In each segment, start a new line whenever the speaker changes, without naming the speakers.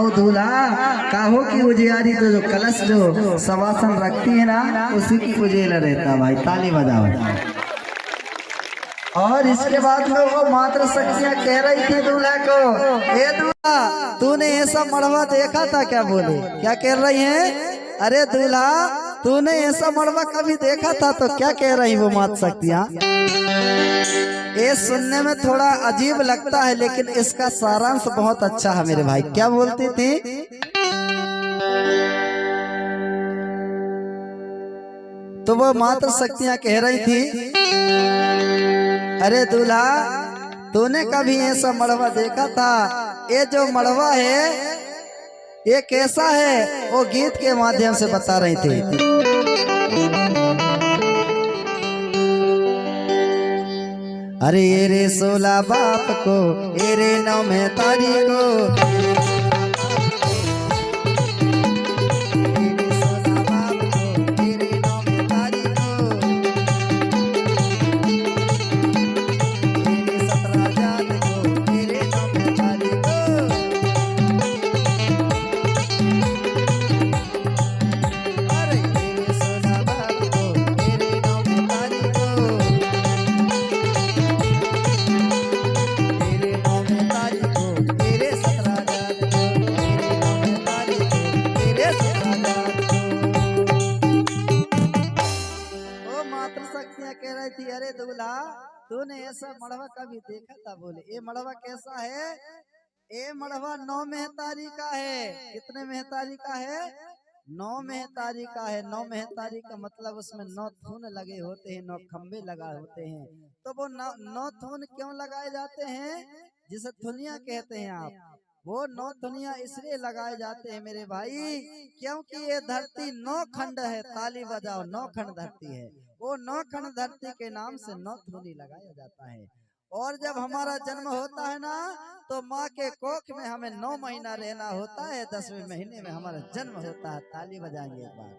आओ दूल्हा, काहो की उजियारी तो जो कलश जो सवासन रखती है ना उसी की उजेला रहता भाई। ताली बजाओ। और इसके बाद में वो मात्र शक्तियां कह रही थी दूल्हा को, ए दूल्हा तूने ऐसा मड़वा देखा था क्या? बोले क्या कह रही है? अरे दूल्हा तूने ऐसा मड़वा कभी देखा था? तो क्या कह रही वो मात्र शक्तियां? ये सुनने में थोड़ा अजीब लगता है लेकिन इसका सारांश बहुत अच्छा है मेरे भाई। क्या बोलती थी? तो वो मात्र शक्तियां कह रही थी, अरे दूल्हा तूने कभी ऐसा मड़वा देखा था? ये जो मड़वा है ये कैसा है? वो गीत के माध्यम से बता रही थी। अरे रे 16 बाप को, ए रे 9 में तारीख को, कह रही थी, अरे दूल्हा तूने ऐसा मड़वा कभी देखा था? बोले ये मड़वा कैसा है? ये मड़वा 9 मेहतारी का है। कितने मेहतारी का है? 9 मेहतारी का है। 9 मेहतारी का मतलब उसमें 9 थून लगे होते हैं, 9 खंबे लगा होते हैं। तो वो 9 थून क्यों लगाए जाते हैं? जिसे थुनिया कहते हैं आप, वो 9 दुनिया इसलिए लगाए जाते हैं मेरे भाई क्योंकि ये धरती 9 खंड है। ताली बजाओ। 9 खंड धरती है। वो 9 खंड धरती के नाम से 9 धुनी लगाया जाता है। और जब हमारा जन्म होता है ना तो माँ के कोख में हमें 9 महीना रहना होता है। 10वें महीने में हमारा जन्म होता है। ताली बजाएंगे एक बार।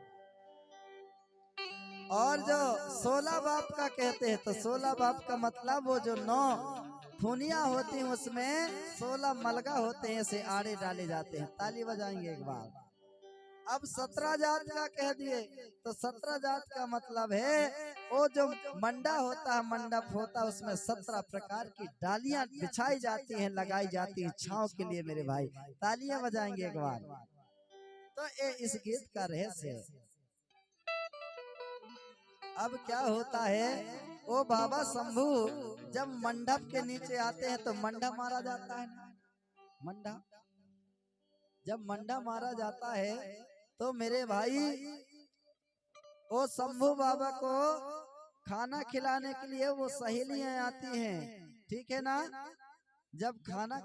और जो 16 बाप का कहते हैं तो 16 बाप का मतलब वो जो 9 थुनिया होती हैं उसमें 16 मलगा होते हैं, ऐसे आड़े डाले जाते हैं। ताली बजाएंगे एक बार। अब 17 जात का कह दिए तो 17 जात का मतलब है वो जो मंडा होता है, मंडप होता है, उसमें 17 प्रकार की डालियां बिछाई जाती हैं, लगाई जाती हैं छांव के लिए मेरे भाई। तालियां बजाएंगे एक बार। तो ये इस गीत का रहस्य है। अब क्या होता है, वो बाबा शंभू जब मंडप के नीचे आते हैं तो मंडा मारा जाता है। मंडा जब मंडा मारा जाता है तो मेरे भाई वो शंभू बाबा को खाना खिलाने के लिए वो सहेलियां आती हैं। ठीक है ना? जब खाना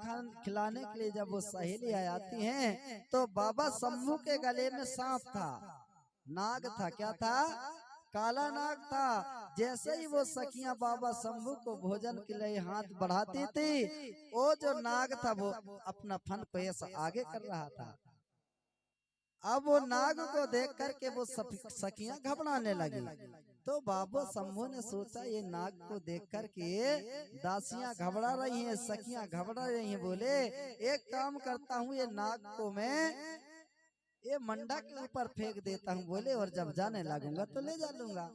खिलाने के लिए जब वो सहेलियां आती हैं तो बाबा शंभू के गले में सांप था, नाग था। क्या था? काला नाग था। जैसे ही वो सखियां बाबा शंभू को भोजन के लिए हाथ बढ़ाती थी, वो जो नाग था वो अपना फन को ऐसा आगे कर रहा था। अब वो नाग को देख करके वो सखियां घबराने लगी। तो बाबा शंभू ने सोचा ये नाग को देख करके दासियां घबरा रही हैं, सखियां घबरा रही हैं। बोले एक काम करता हूँ, ये नाग को मैं ये मंडा के ऊपर फेंक देता हूँ। बोले और जब जाने लगूंगा तो ले जा लूंगा।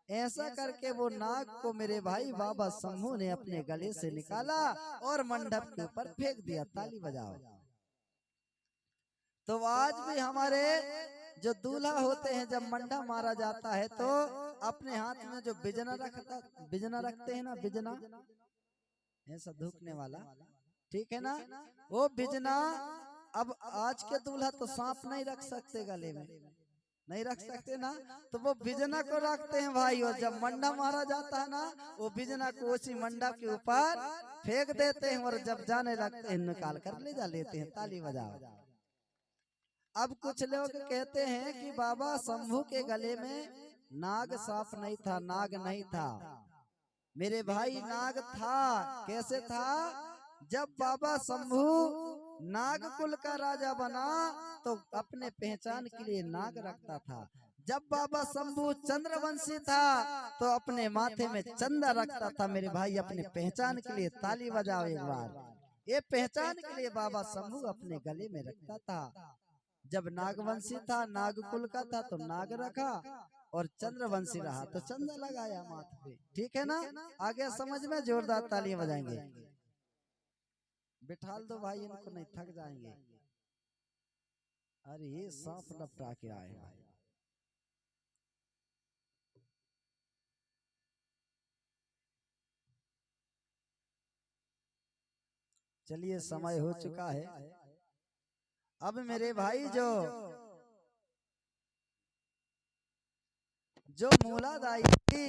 ऐसा करके वो नाग को मेरे भाई बाबा शंभू ने अपने गले से निकाला और मंडप के ऊपर फेंक दिया। ताली बजाओ। तो आज भी हमारे जो दूल्हा होते हैं जब मंडा मारा जाता है तो अपने हाथ में जो बिजना रखते हैं ना, बिजना ऐसा धूकने वाला, ठीक है ना? वो बिजना अब आज के दूल्हा तो सांप नहीं रख सकते गले में, नहीं रख सकते ना, तो वो बिजना को रखते हैं भाई। और जब मंडा मारा जाता है ना वो बिजना को उसी मंडा के ऊपर फेंक देते हैं और जब जाने लगते हैं निकाल कर ले जा लेते हैं। ताली बजाओ। अब कुछ लोग कहते हैं कि बाबा शंभू के गले में नाग सांप नहीं था, नाग नहीं था मेरे भाई, नाग था। कैसे था? जब बाबा शंभू नागकुल का राजा बना तो अपने पहचान के लिए नाग रखता था। जब बाबा शंभू चंद्रवंशी था तो अपने माथे में चंदा रखता था मेरे भाई, अपने पहचान के लिए। ताली बजाओ एक बार। ये पहचान के लिए बाबा शंभू अपने गले में रखता था। जब नागवंशी था, नागकुल का था तो नाग रखा, और चंद्रवंशी रहा तो चंद्र लगाया माथे पे। ठीक है ना? आगे समझ में? जोरदार तालियां बजाएंगे। बिठाल दो भाई इनको, नहीं थक जाएंगे। अरे ये सांप लपटा के आए भाई। चलिए समय हो चुका है। अब मेरे भाई जो मूलादाई के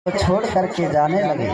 छोड़ करके जाने लगे,